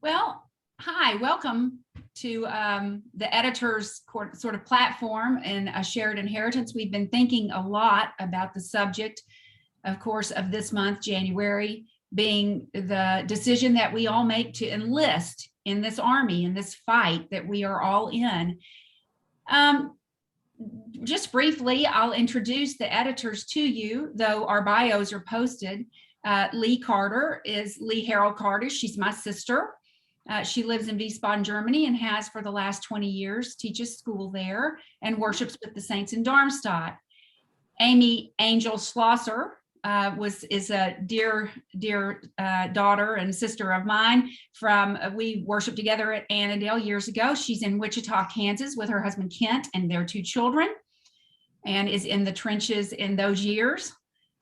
Well, hi, welcome to the editor's sort of platform and a shared inheritance. We've been thinking a lot about the subject, of course, of this month, January, being the decision that we all make to enlist in this army, in this fight that we are all in. Just briefly, I'll introduce the editors to you, though our bios are posted. Lee Carter is Lee Harold Carter. She's my sister. She lives in Wiesbaden, Germany, and has for the last 20 years, teaches school there and worships with the saints in Darmstadt. Amy Angel Schlosser is a dear daughter and sister of mine. We worshiped together at Annandale years ago. She's in Wichita, Kansas with her husband Kent and their 2 children, and is in the trenches in those years.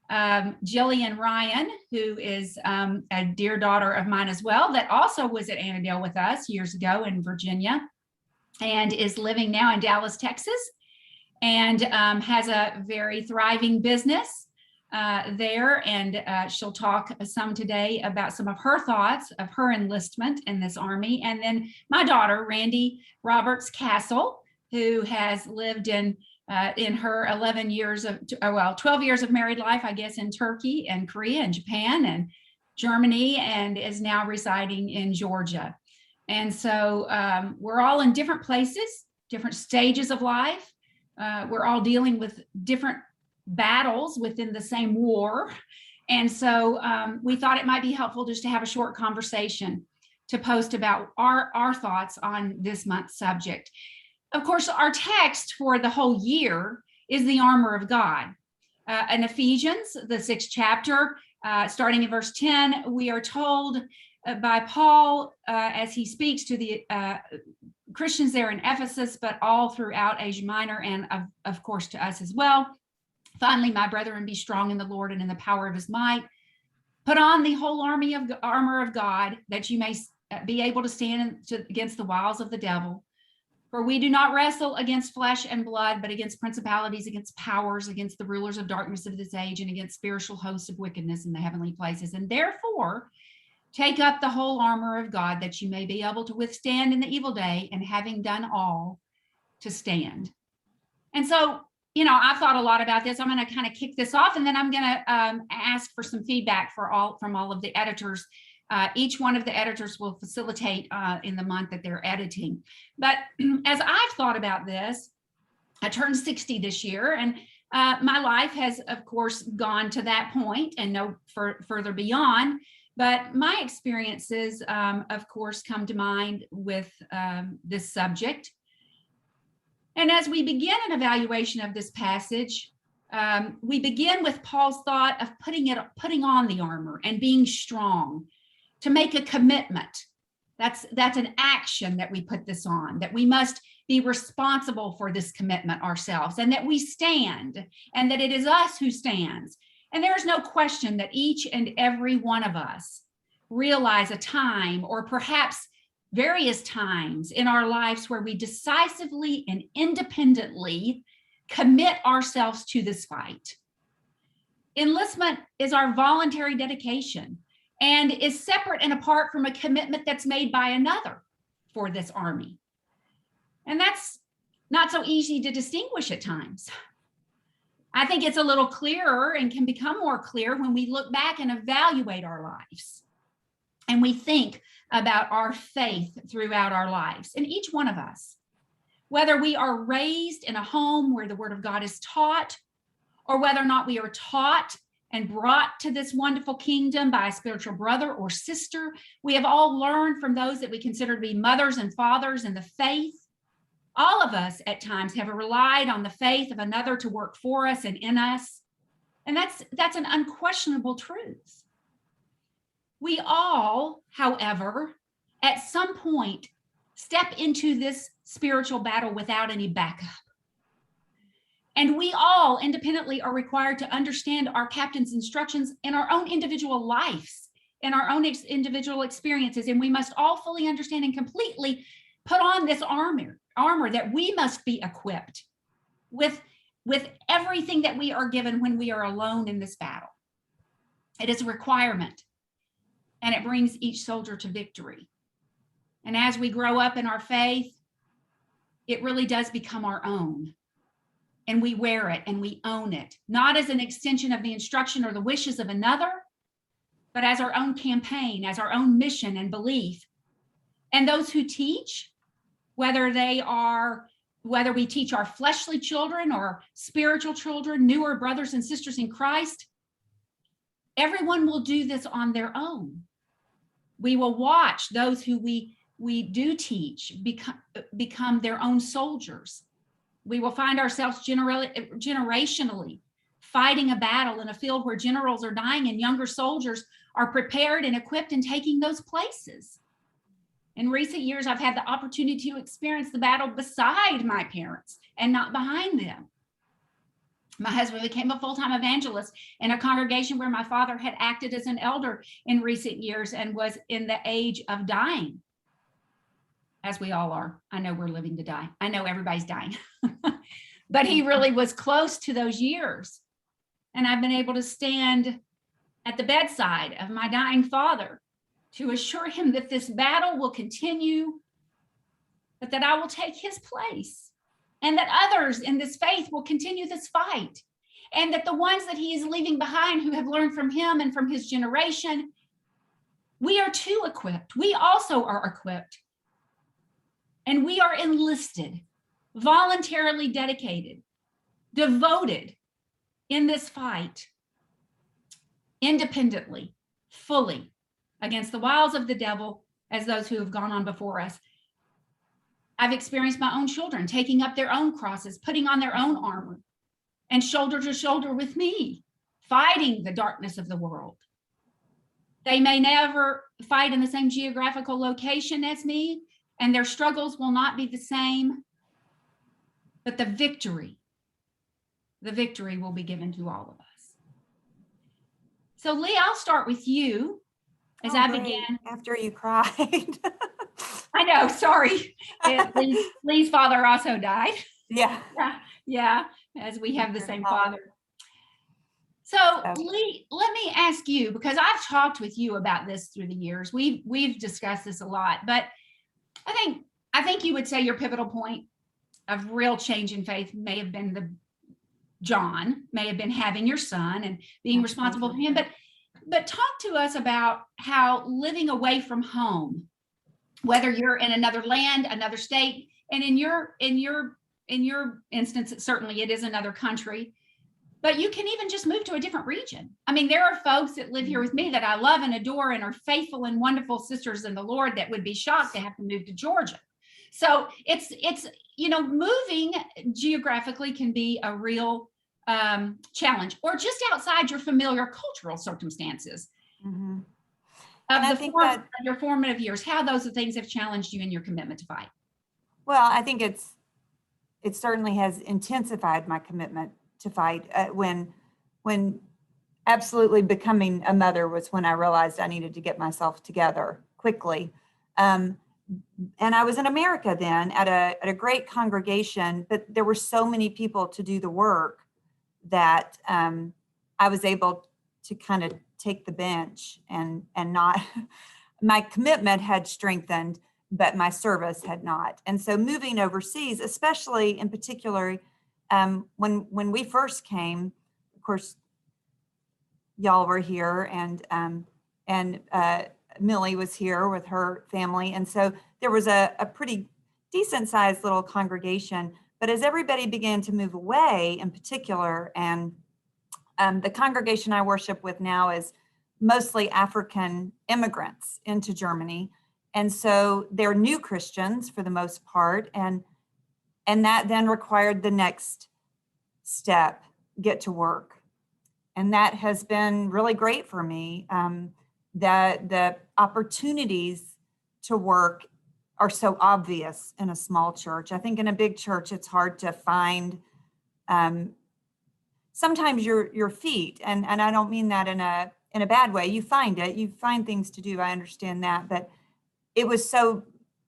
Jillian Ryan, who is a dear daughter of mine as well, that also was at Annandale with us years ago in Virginia, and is living now in Dallas, Texas, and has a very thriving business there. And she'll talk some today about some of her thoughts of her enlistment in this army. And then my daughter, Randy Roberts Castle, who has lived in her 12 years of married life, I guess, in Turkey and Korea and Japan and Germany, and is now residing in Georgia. And so we're all in different places, different stages of life. We're all dealing with different battles within the same war. And so we thought it might be helpful just to have a short conversation to post about our thoughts on this month's subject. Of course, our text for the whole year is the armor of God. In Ephesians, the 6th chapter, starting in verse 10, we are told by Paul as he speaks to the Christians there in Ephesus, but all throughout Asia Minor, and of course to us as well. Finally, my brethren, be strong in the Lord and in the power of his might. Put on the whole armor of God, that you may be able to stand against the wiles of the devil. For we do not wrestle against flesh and blood, but against principalities, against powers, against the rulers of darkness of this age, and against spiritual hosts of wickedness in the heavenly places. And therefore, take up the whole armor of God, that you may be able to withstand in the evil day, and having done all, to stand. And so, I've thought a lot about this. I'm going to kind of kick this off, and then I'm going to ask for some feedback from all of the editors. Each one of the editors will facilitate in the month that they're editing. But as I've thought about this, I turned 60 this year, and my life has, of course, gone to that point and no further beyond. But my experiences, of course, come to mind with this subject. And as we begin an evaluation of this passage, we begin with Paul's thought of putting on the armor and being strong, to make a commitment. That's an action that we put this on, that we must be responsible for this commitment ourselves, and that we stand, and that it is us who stands. And there is no question that each and every one of us realize a time, or perhaps various times in our lives, where we decisively and independently commit ourselves to this fight. Enlistment is our voluntary dedication, and is separate and apart from a commitment that's made by another for this army. And that's not so easy to distinguish at times. I think it's a little clearer and can become more clear when we look back and evaluate our lives, and we think about our faith throughout our lives. And each one of us, whether we are raised in a home where the word of God is taught, or whether or not we are taught and brought to this wonderful kingdom by a spiritual brother or sister, we have all learned from those that we consider to be mothers and fathers in the faith. All of us at times have relied on the faith of another to work for us and in us. And that's an unquestionable truth. We all, however, at some point step into this spiritual battle without any backup. And we all independently are required to understand our captain's instructions in our own individual lives, in our own individual experiences. And we must all fully understand and completely put on this armor that we must be equipped with everything that we are given when we are alone in this battle. It is a requirement, and it brings each soldier to victory. And as we grow up in our faith, it really does become our own. And we wear it and we own it, not as an extension of the instruction or the wishes of another, but as our own campaign, as our own mission and belief. And those who teach, whether we teach our fleshly children or spiritual children, newer brothers and sisters in Christ, everyone will do this on their own. We will watch those who we do teach become their own soldiers. We will find ourselves generationally fighting a battle in a field where generals are dying and younger soldiers are prepared and equipped and taking those places. In recent years, I've had the opportunity to experience the battle beside my parents and not behind them. My husband became a full-time evangelist in a congregation where my father had acted as an elder in recent years and was in the age of dying, as we all are. I know we're living to die. I know everybody's dying, but he really was close to those years. And I've been able to stand at the bedside of my dying father to assure him that this battle will continue, but that I will take his place, and that others in this faith will continue this fight, and that the ones that he is leaving behind who have learned from him and from his generation, we are too equipped. We also are equipped, and we are enlisted, voluntarily dedicated, devoted in this fight, independently, fully, against the wiles of the devil as those who have gone on before us. I've experienced my own children taking up their own crosses, putting on their own armor, and shoulder to shoulder with me, fighting the darkness of the world. They may never fight in the same geographical location as me, and their struggles will not be the same, but the victory will be given to all of us. So Lee, I'll start with you as I began. After you cried. I know, sorry. Lee's father also died. Yeah. Yeah, as we have the same father. So Lee, let me ask you, because I've talked with you about this through the years. We've discussed this a lot, but I think you would say your pivotal point of real change in faith may have been having your son and being responsible for him. But talk to us about how living away from home, whether you're in another land, another state, and in your instance, certainly it is another country, but you can even just move to a different region. I mean, there are folks that live here with me that I love and adore and are faithful and wonderful sisters in the Lord that would be shocked to have to move to Georgia. So it's moving geographically can be a real challenge, or just outside your familiar cultural circumstances. Mm-hmm. Of your formative years, how those things have challenged you in your commitment to fight. Well, I think it certainly has intensified my commitment to fight. When absolutely becoming a mother was when I realized I needed to get myself together quickly. And I was in America then at a great congregation, but there were so many people to do the work that I was able to kind of take the bench and not, my commitment had strengthened, but my service had not. And so moving overseas, especially in particular, when we first came, of course, y'all were here and Millie was here with her family. And so there was a pretty decent sized little congregation. But as everybody began to move away in particular, and the congregation I worship with now is mostly African immigrants into Germany. And so they're new Christians for the most part. And that then required the next step, get to work. And that has been really great for me. The opportunities to work are so obvious in a small church. I think in a big church, it's hard to find sometimes your feet. And I don't mean that in a bad way. You find things to do. I understand that. But it was so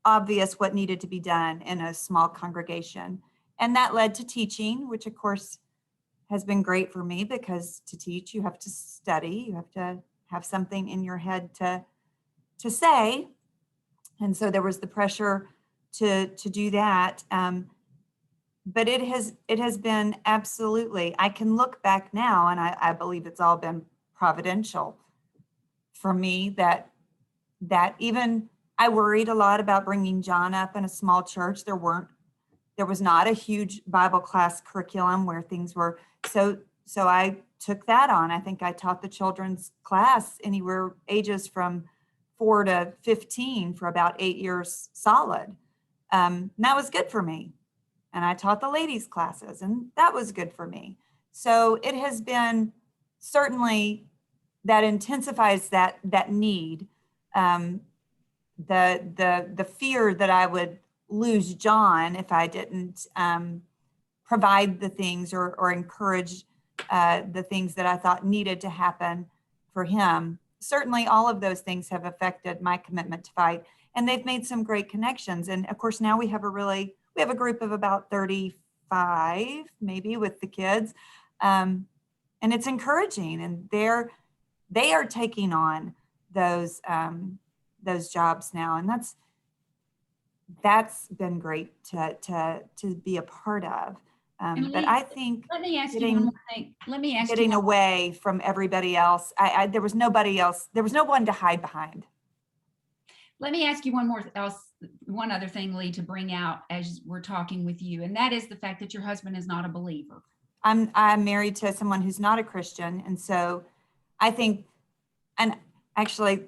obvious what needed to be done in a small congregation. And that led to teaching, which of course has been great for me, because to teach, you have to study, you have to have something in your head to say. And so there was the pressure to do that. But it has been absolutely, I can look back now and I believe it's all been providential for me that even I worried a lot about bringing John up in a small church. There was not a huge Bible class curriculum where things were, so I took that on. I think I taught the children's class anywhere ages from 4 to 15 for about 8 years solid. And that was good for me. And I taught the ladies' classes, and that was good for me. So it has been certainly that intensifies that need. The fear that I would lose John if I didn't provide the things or encourage the things that I thought needed to happen for him. Certainly all of those things have affected my commitment to fight, and they've made some great connections. And of course, now we have a group of about 35, maybe, with the kids. And it's encouraging, and they are taking on those jobs now. And that's been great to be a part of. But I think let me ask you one more thing. Getting away from everybody else. There was nobody else. There was no one to hide behind. Let me ask you one other thing, Lee, to bring out as we're talking with you, and that is the fact that your husband is not a believer. I'm married to someone who's not a Christian, and so I think, and actually,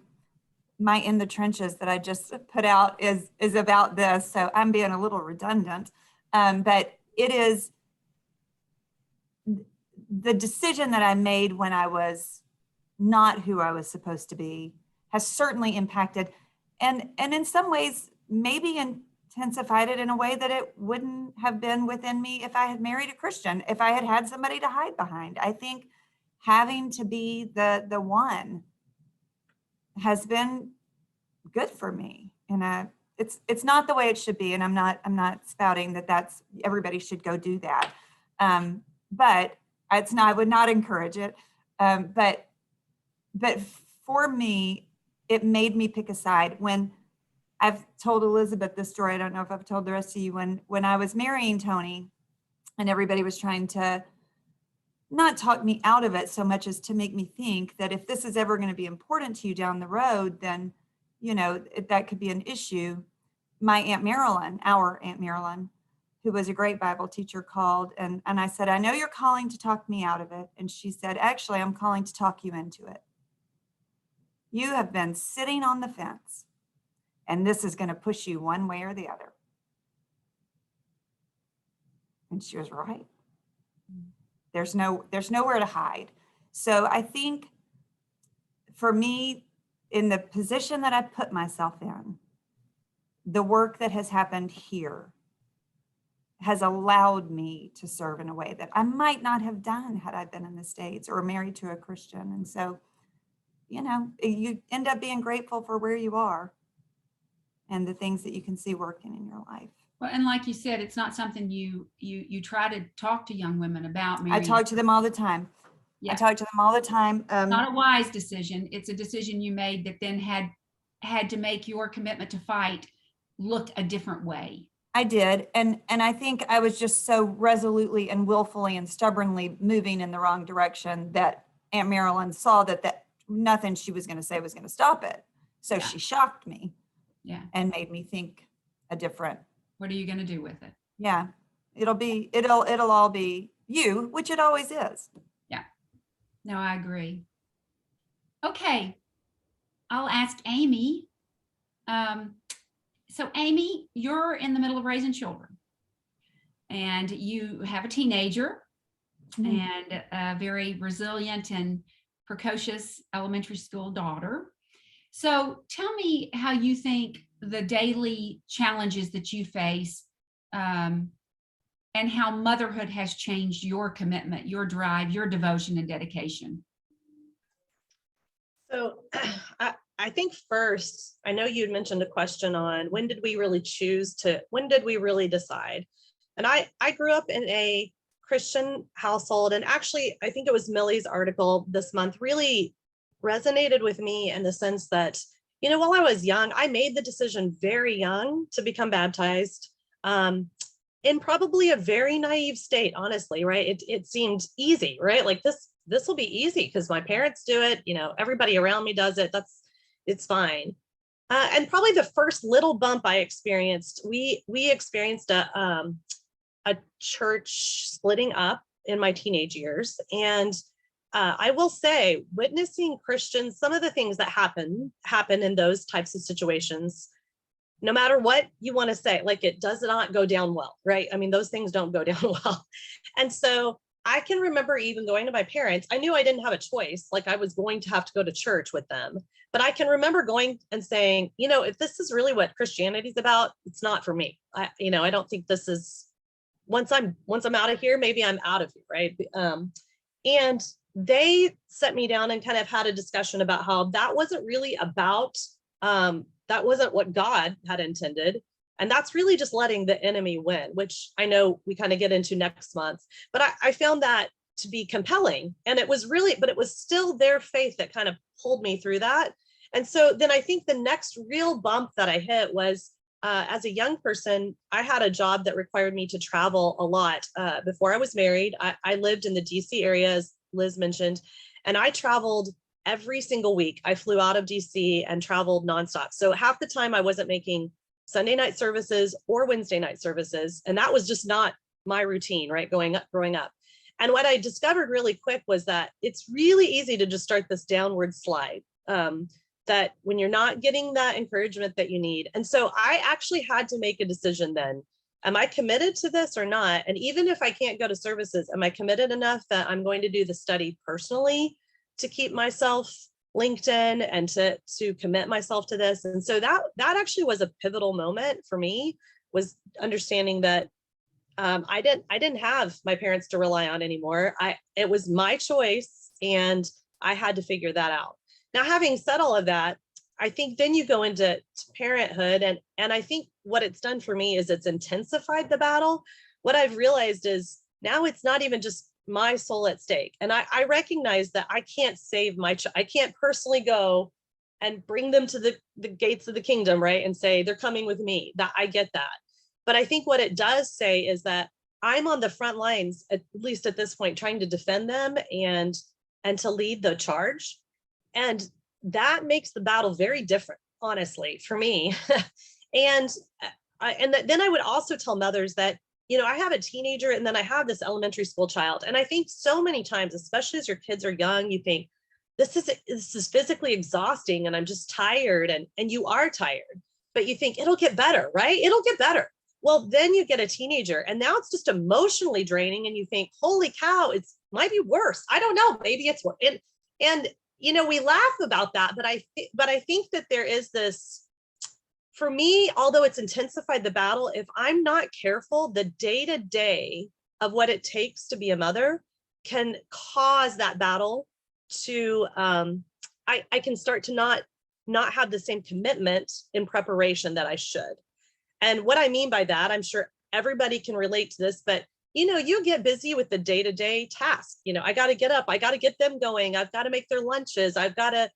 my In the Trenches that I just put out is about this. So I'm being a little redundant, but it is the decision that I made when I was not who I was supposed to be has certainly impacted, and in some ways maybe intensified it in a way that it wouldn't have been within me if I had married a Christian, if I had had somebody to hide behind. I think having to be the one has been good for me, and it's not the way it should be. And I'm not spouting that's everybody should go do that, but it's not. I would not encourage it. But for me, it made me pick a side. When I've told Elizabeth this story, I don't know if I've told the rest of you. When I was marrying Tony, and everybody was trying to not talk me out of it so much as to make me think that if this is ever going to be important to you down the road, then, that could be an issue. My Aunt Marilyn, our Aunt Marilyn, who was a great Bible teacher, called, and I said, I know you're calling to talk me out of it. And she said, actually, I'm calling to talk you into it. You have been sitting on the fence, and this is going to push you one way or the other. And she was right. There's nowhere to hide. So I think for me, in the position that I put myself in, the work that has happened here has allowed me to serve in a way that I might not have done had I been in the States or married to a Christian. And so, you end up being grateful for where you are and the things that you can see working in your life. Well, and like you said, it's not something you try to talk to young women about. I talk to them all the time. Yeah. I talk to them all the time. Not a wise decision. It's a decision you made that then had to make your commitment to fight look a different way. I did. And I think I was just so resolutely and willfully and stubbornly moving in the wrong direction that Aunt Marilyn saw that nothing she was going to say was going to stop it. So she shocked me. Yeah. And made me think a different. What are you going to do with it? Yeah. It'll all be you, which it always is. Yeah. No, I agree. Okay. I'll ask Amy. So Amy, you're in the middle of raising children, and you have a teenager and a very resilient and precocious elementary school daughter. So tell me how you think the daily challenges that you face and how motherhood has changed your commitment, your drive, your devotion and dedication. So I think first, I know you'd mentioned a question on when did we really decide? And I grew up in a Christian household, and actually, I think it was Millie's article this month really resonated with me in the sense that while I was young, I made the decision very young to become baptized. In probably a very naive state, honestly, right? It seemed easy, right? Like this will be easy because my parents do it, everybody around me does it. It's fine. And probably the first little bump I experienced, we experienced a church splitting up in my teenage years. And I will say, witnessing Christians, some of the things that happen in those types of situations, no matter what you want to say, like it does not go down well, right? I mean, those things don't go down well. And so I can remember even going to my parents. I knew I didn't have a choice, like I was going to have to go to church with them. But I can remember going and saying, if this is really what Christianity is about, it's not for me. I don't think this is, once I'm out of here, maybe I'm out of here, right? And they set me down and kind of had a discussion about how that wasn't really about, that wasn't what God had intended. And that's really just letting the enemy win, which I know we kind of get into next month. But I found that to be compelling. And it was still their faith that kind of pulled me through that. And so then I think the next real bump that I hit was, as a young person, I had a job that required me to travel a lot. Before I was married, I lived in the DC area, as Liz mentioned, and I traveled every single week. I flew out of DC and traveled nonstop. So half the time I wasn't making Sunday night services or Wednesday night services. And that was just not my routine, right? Growing up. And what I discovered really quick was that it's really easy to just start this downward slide. That when you're not getting that encouragement that you need. And so I actually had to make a decision then. Am I committed to this or not? And even if I can't go to services, am I committed enough that I'm going to do the study personally to keep myself linked in and to commit myself to this? And so that actually was a pivotal moment for me, was understanding that I didn't have my parents to rely on anymore. It was my choice and I had to figure that out. Now, having said all of that, I think then you go into parenthood, and I think what it's done for me is it's intensified the battle. What I've realized is now it's not even just my soul at stake. And I recognize that I can't save I can't personally go and bring them to the gates of the kingdom, right? And say, they're coming with me. That I get that. But I think what it does say is that I'm on the front lines, at least at this point, trying to defend them and to lead the charge. And that makes the battle very different, honestly, for me. And then I would also tell mothers that, I have a teenager and then I have this elementary school child. And I think so many times, especially as your kids are young, you think this is physically exhausting and I'm just tired, and you are tired, but you think it'll get better, right? It'll get better. Well, then you get a teenager and now it's just emotionally draining and you think, holy cow, it might be worse. I don't know. Maybe it's worse. And we laugh about that, but I think that there is this, for me, although it's intensified the battle, if I'm not careful, the day-to-day of what it takes to be a mother can cause that battle to, I can start to not have the same commitment in preparation that I should. And what I mean by that, I'm sure everybody can relate to this, but you get busy with the day-to-day tasks. I got to get up, I got to get them going, I've got to make their lunches, I've got to,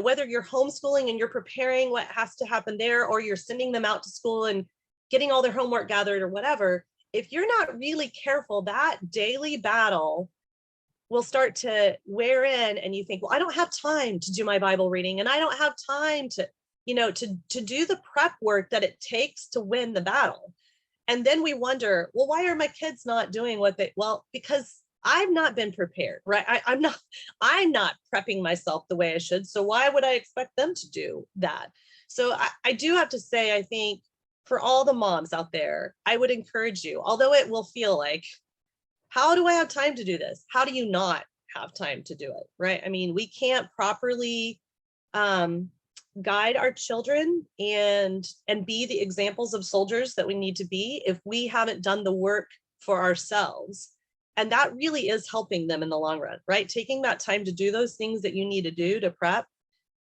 whether you're homeschooling and you're preparing what has to happen there, or you're sending them out to school and getting all their homework gathered or whatever, if you're not really careful, that daily battle will start to wear in and you think, well, I don't have time to do my Bible reading, and I don't have time to, to do the prep work that it takes to win the battle. And then we wonder, well, why are my kids not doing because I've not been prepared, right? I'm not prepping myself the way I should. So why would I expect them to do that? So I do have to say, I think for all the moms out there, I would encourage you, although it will feel like, how do I have time to do this? How do you not have time to do it, right? I mean, we can't properly guide our children and be the examples of soldiers that we need to be if we haven't done the work for ourselves. And that really is helping them in the long run, right? Taking that time to do those things that you need to do to prep,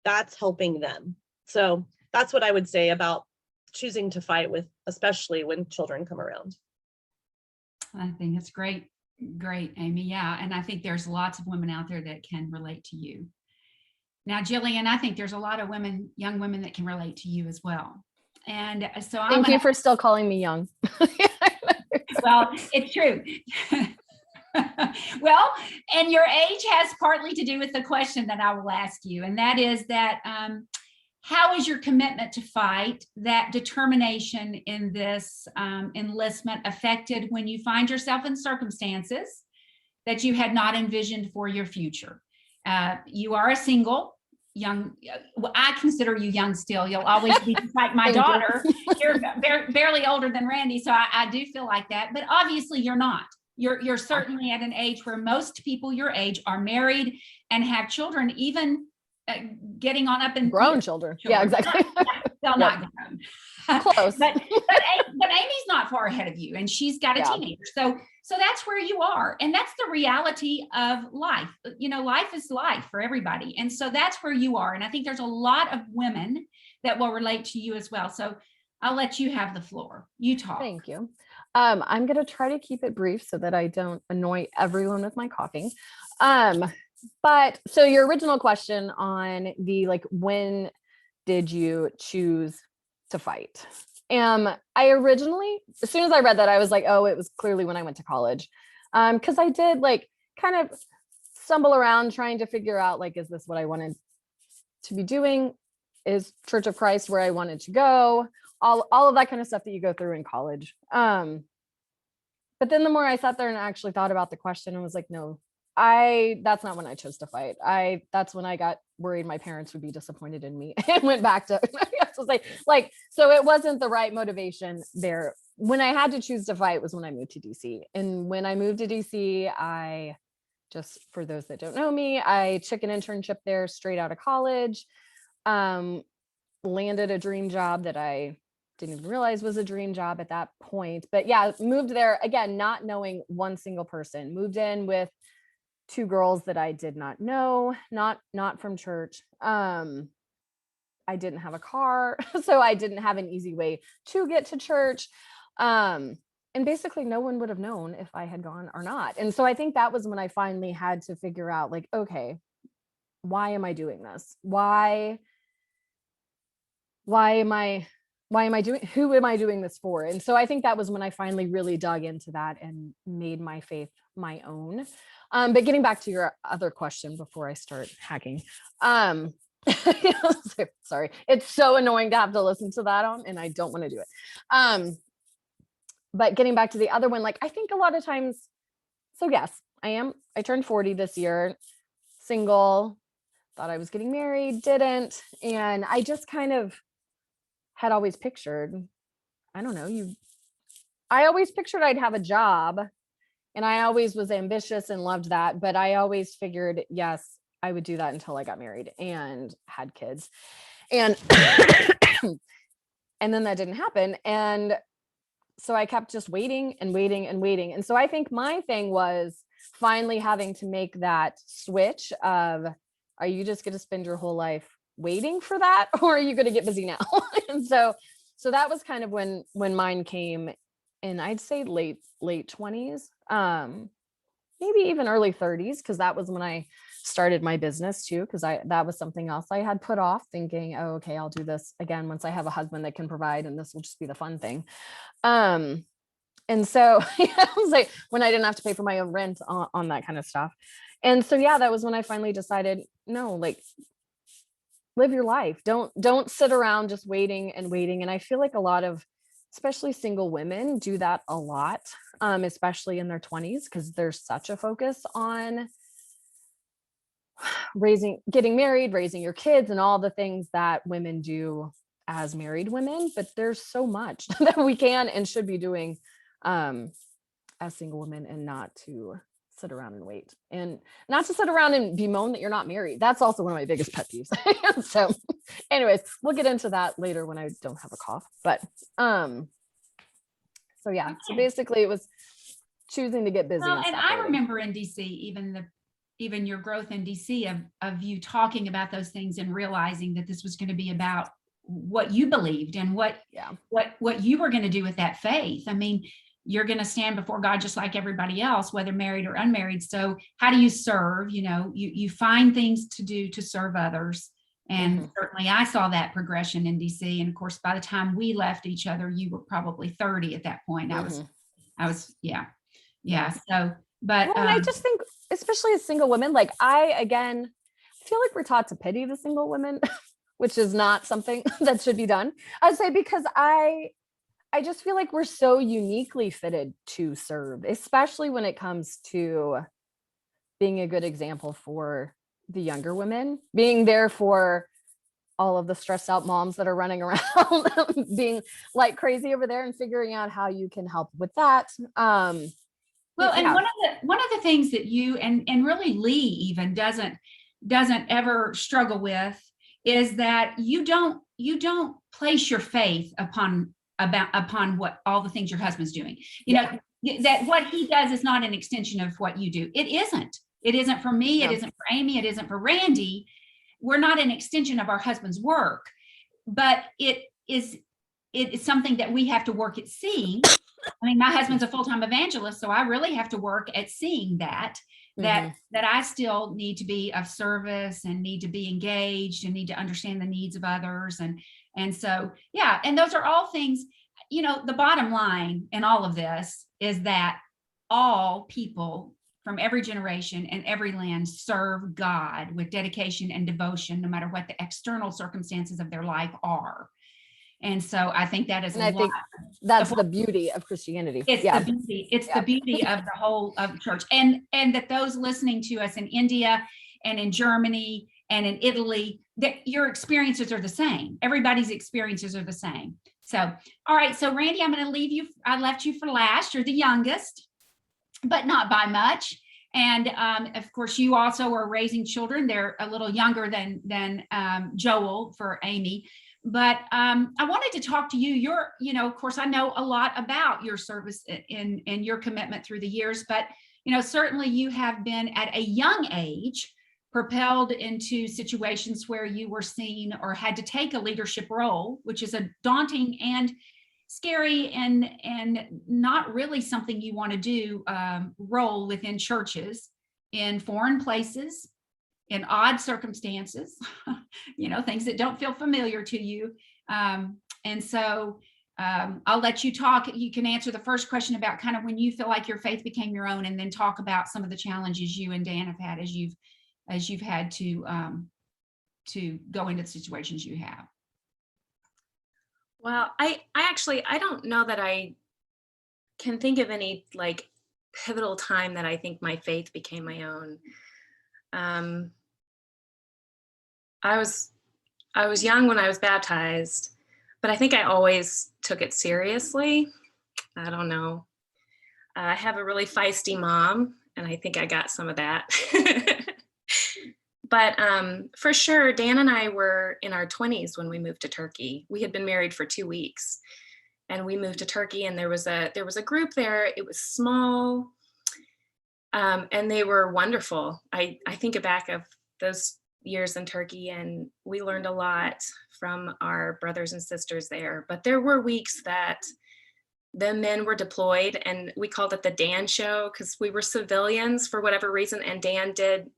that's helping them. So that's what I would say about choosing to fight with, especially when children come around. I think it's great, Amy. Yeah. And I think there's lots of women out there that can relate to you. Now, Jillian, I think there's a lot of women, young women that can relate to you as well. And so Thank you for still calling me young. well, it's true. Well, and your age has partly to do with the question that I will ask you. And that is that, how is your commitment to fight, that determination in this enlistment affected when you find yourself in circumstances that you had not envisioned for your future? You are a single, young, I consider you young still. You'll always be like my daughter. You're barely older than Randy, so I do feel like that. But obviously you're not. You're certainly at an age where most people your age are married and have children, even getting on up and grown children. Yeah, exactly. They'll not grown. Close. but Amy's not far ahead of you, and she's got a teenager. So that's where you are, and that's the reality of life. You know, life is life for everybody, and so that's where you are. And I think there's a lot of women that will relate to you as well. So I'll let you have the floor. You talk. Thank you. I'm going to try to keep it brief so that I don't annoy everyone with my coughing. But so your original question on the, like, when did you choose to fight? I originally, as soon as I read that, I was like, oh, it was clearly when I went to college. Because I did like kind of stumble around trying to figure out, like, is this what I wanted to be doing? Is Church of Christ where I wanted to go? All of that kind of stuff that you go through in college. But then the more I sat there and actually thought about the question, I was like, no, that's not when I chose to fight. That's when I got worried my parents would be disappointed in me and went back to, so it wasn't the right motivation there. When I had to choose to fight was when I moved to DC. And when I moved to DC, I just, for those that don't know me, I took an internship there straight out of college, landed a dream job that I didn't even realize was a dream job at that point. But yeah, moved there again, not knowing one single person, moved in with 2 girls that I did not know, not from church. I didn't have a car, so I didn't have an easy way to get to church. And basically no one would have known if I had gone or not. And so I think that was when I finally had to figure out, like, okay, why am I doing this? Who am I doing this for? And so I think that was when I finally really dug into that and made my faith my own. But getting back to your other question before I start hacking, sorry, it's so annoying to have to listen to that on, and I don't want to do it. But getting back to the other one, like, I think a lot of times, so yes, I turned 40 this year, single, thought I was getting married, didn't. And I just kind of had always pictured, I don't know, I always pictured I'd have a job, and I always was ambitious and loved that. But I always figured, yes, I would do that until I got married and had kids. And, and then that didn't happen. And so I kept just waiting and waiting and waiting. And so I think my thing was finally having to make that switch of, are you just going to spend your whole life waiting for that, or are you going to get busy now? And so that was kind of when mine came in, I'd say late 20s, maybe even early 30s, because that was when I started my business too, because that was something else I had put off, thinking, oh, okay, I'll do this again once I have a husband that can provide, and this will just be the fun thing. And so I was like, when I didn't have to pay for my own rent on that kind of stuff. And so, yeah, that was when I finally decided, no, like, live your life. Don't sit around just waiting and waiting. And I feel like a lot of, especially single women, do that a lot, especially in their 20s, because there's such a focus on getting married, raising your kids, and all the things that women do as married women. But there's so much that we can and should be doing as single women, and not to sit around and wait, and not to sit around and bemoan that you're not married. That's also one of my biggest pet peeves. So anyways, we'll get into that later when I don't have a cough. But so yeah, okay. So basically it was choosing to get busy. Well, and I remember in DC, even your growth in DC of you talking about those things and realizing that this was going to be about what you believed and what you were going to do with that faith. I mean, you're going to stand before God just like everybody else, whether married or unmarried. So how do you serve? You find things to do to serve others. And certainly I saw that progression in DC. And of course, by the time we left each other, you were probably 30 at that point. I was, yeah. So, but well, and I just think, especially as single women, like I feel like we're taught to pity the single women, which is not something that should be done. I'd say, because I just feel like we're so uniquely fitted to serve, especially when it comes to being a good example for the younger women, being there for all of the stressed out moms that are running around being like crazy over there, and figuring out how you can help with that. Well, and one of the things that you and really Lee even doesn't ever struggle with is that you don't place your faith upon what all the things your husband's doing. You know, that what he does is not an extension of what you do. It isn't. It isn't for me. It isn't for Amy. It isn't for Randy. We're not an extension of our husband's work, but it is something that we have to work at seeing. I mean, my husband's a full-time evangelist, so I really have to work at seeing that I still need to be of service and need to be engaged and need to understand the needs of others. And so, yeah, and those are all things, the bottom line in all of this is that all people from every generation and every land serve God with dedication and devotion, no matter what the external circumstances of their life are. And so I think that is, and I think that's the beauty of Christianity. It's the beauty. It's the beauty of the whole of church, and that those listening to us in India and in Germany and in Italy, that your experiences are the same. Everybody's experiences are the same. So, all right. So Randy, I'm going to leave you. I left you for last. You're the youngest, but not by much. And of course, you also are raising children. They're a little younger than Joel for Amy. But I wanted to talk to you. You're, of course, I know a lot about your service and your commitment through the years, but, certainly you have been at a young age propelled into situations where you were seen or had to take a leadership role, which is a daunting and scary and not really something you want to do, role within churches, in foreign places, in odd circumstances, things that don't feel familiar to you. And so I'll let you talk. You can answer the first question about kind of when you feel like your faith became your own, and then talk about some of the challenges you and Dan have had as you've had to go into the situations you have. Well, I actually don't know that I can think of any like pivotal time that I think my faith became my own. I was young when I was baptized, but I think I always took it seriously. I don't know. I have a really feisty mom, and I think I got some of that. But for sure, Dan and I were in our 20s when we moved to Turkey. We had been married for 2 weeks, and we moved to Turkey, and there was a group there. It was small, and they were wonderful. I think back of those years in Turkey, and we learned a lot from our brothers and sisters there. But there were weeks that the men were deployed, and we called it the Dan show because we were civilians for whatever reason, and Dan did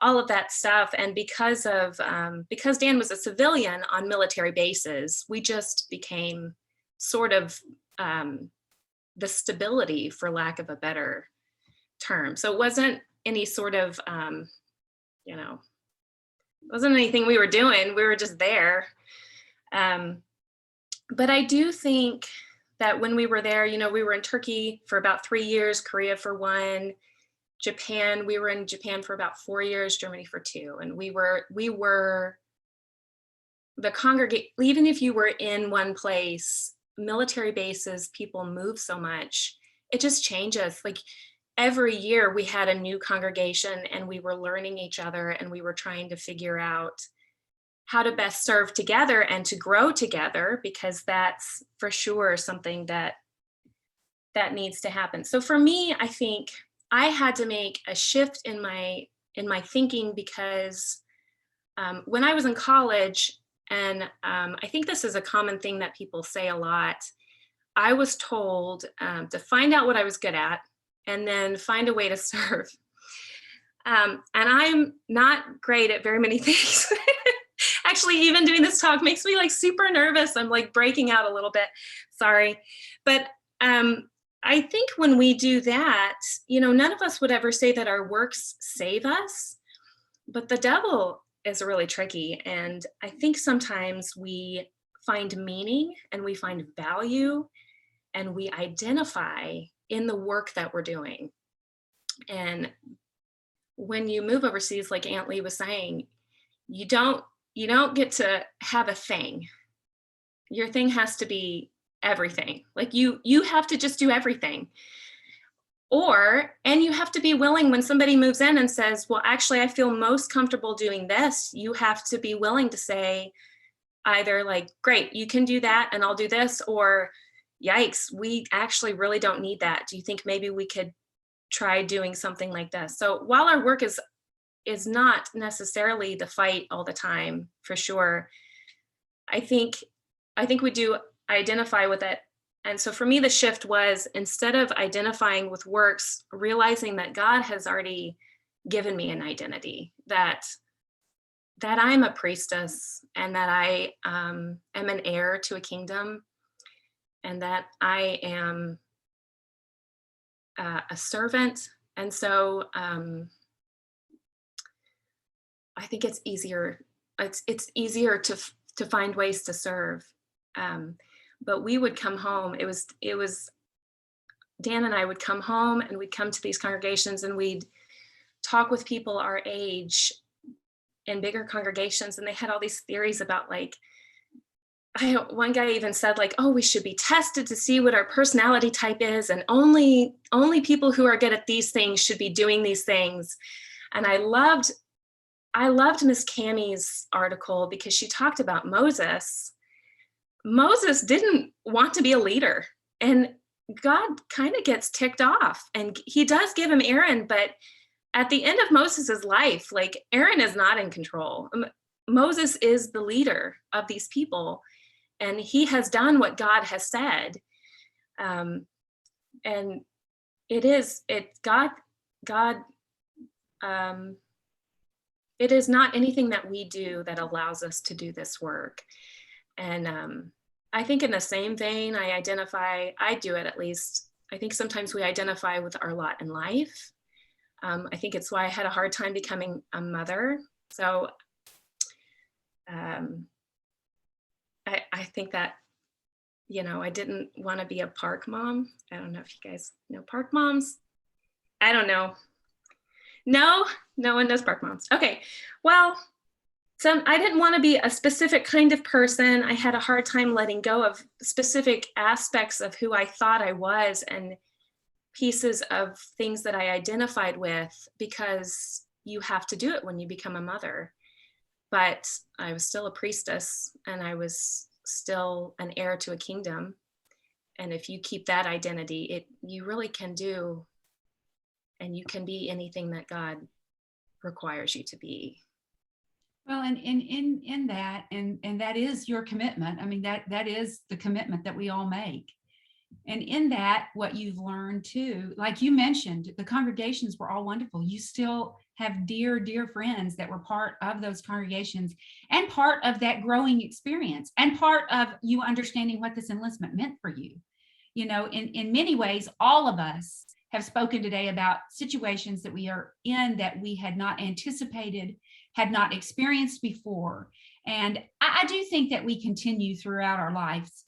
all of that stuff. And because Dan was a civilian on military bases, we just became sort of the stability, for lack of a better term. So it wasn't any sort of wasn't anything we were doing. We were just there. But I do think that when we were there, we were in Turkey for about 3 years, Korea for 1, Japan, we were in Japan for about 4 years, Germany for 2. And we were the congregate, even if you were in one place, military bases, people move so much, it just changes. Like every year we had a new congregation, and we were learning each other, and we were trying to figure out how to best serve together and to grow together, because that's for sure something that needs to happen. So for me, I think I had to make a shift in my thinking, because when I was in college, and I think this is a common thing that people say a lot, I was told to find out what I was good at and then find a way to serve. And I'm not great at very many things. Actually, even doing this talk makes me like super nervous. I'm like breaking out a little bit. Sorry. But I think when we do that, you know, none of us would ever say that our works save us, but the devil is really tricky. And I think sometimes we find meaning and we find value and we identify in the work that we're doing. And when you move overseas, like Aunt Lee was saying, you don't get to have a thing. Your thing has to be everything. Like you have to just do everything. And you have to be willing when somebody moves in and says, well, actually, I feel most comfortable doing this. You have to be willing to say either like, great, you can do that and I'll do this, or yikes, we actually really don't need that. Do you think maybe we could try doing something like this? So while our work is not necessarily the fight all the time, for sure, I think we do identify with it. And so for me, the shift was, instead of identifying with works, realizing that God has already given me an identity, that I'm a priestess and that I am an heir to a kingdom, and that I am a servant. And so I think it's easier. It's easier to find ways to serve. But we would come home. It was Dan and I would come home and we'd come to these congregations and we'd talk with people our age in bigger congregations, and they had all these theories about like, one guy even said like, oh, we should be tested to see what our personality type is, and only people who are good at these things should be doing these things. And I loved Miss Cammie's article because she talked about Moses. Moses didn't want to be a leader, and God kind of gets ticked off, and he does give him Aaron, but at the end of Moses's life, like, Aaron is not in control. Moses is the leader of these people, and he has done what God has said. And it is not anything that we do that allows us to do this work. And I think in the same vein, I do it at least. I think sometimes we identify with our lot in life. I think it's why I had a hard time becoming a mother. So I think that, you know, I didn't want to be a park mom. I don't know if you guys know park moms. I don't know. No one knows park moms. Okay, well, so I didn't want to be a specific kind of person. I had a hard time letting go of specific aspects of who I thought I was and pieces of things that I identified with, because you have to do it when you become a mother. But I was still a priestess, and I was still an heir to a kingdom. And if you keep that identity, you really can do, and you can be anything that God requires you to be. Well, and in that, and that is your commitment. I mean, that is the commitment that we all make. And in that, what you've learned too, like you mentioned, the congregations were all wonderful. You still have dear, dear friends that were part of those congregations and part of that growing experience and part of you understanding what this enlistment meant for you. You know, in many ways, all of us have spoken today about situations that we are in that we had not anticipated, had not experienced before. And I do think that we continue throughout our lives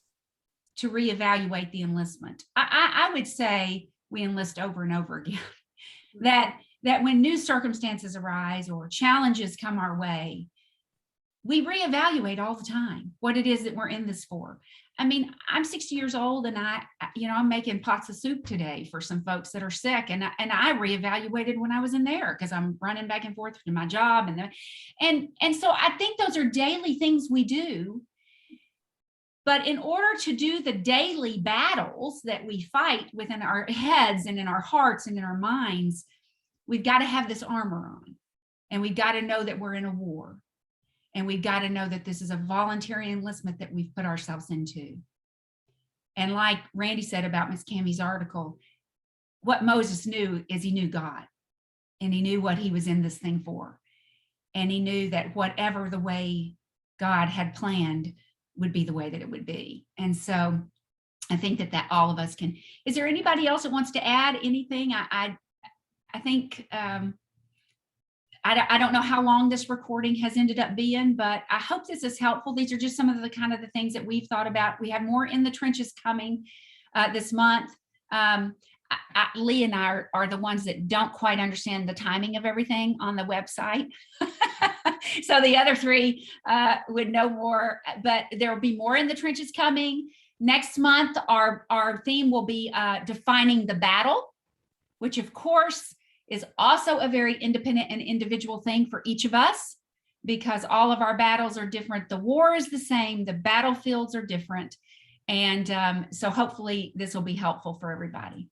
to reevaluate the enlistment. I would say we enlist over and over again. that when new circumstances arise or challenges come our way, we reevaluate all the time what it is that we're in this for. I mean, I'm 60 years old, and I'm making pots of soup today for some folks that are sick, and I reevaluated when I was in there because I'm running back and forth to my job, and so I think those are daily things we do. But in order to do the daily battles that we fight within our heads and in our hearts and in our minds, we've got to have this armor on, and we've got to know that we're in a war, and we've got to know that this is a voluntary enlistment that we've put ourselves into. And like Randy said about Miss Cammie's article, what Moses knew is he knew God, and he knew what he was in this thing for. And he knew that whatever the way God had planned would be the way that it would be. And so I think that all of us can. Is there anybody else that wants to add anything? I think, I don't know how long this recording has ended up being, but I hope this is helpful. These are just some of the kind of the things that we've thought about. We have more in the trenches coming this month. Lee and I are the ones that don't quite understand the timing of everything on the website. So the other three would know more, but there will be more in the trenches coming. Next month, our theme will be defining the battle, which of course is also a very independent and individual thing for each of us, because all of our battles are different. The war is the same, the battlefields are different. And so hopefully this will be helpful for everybody.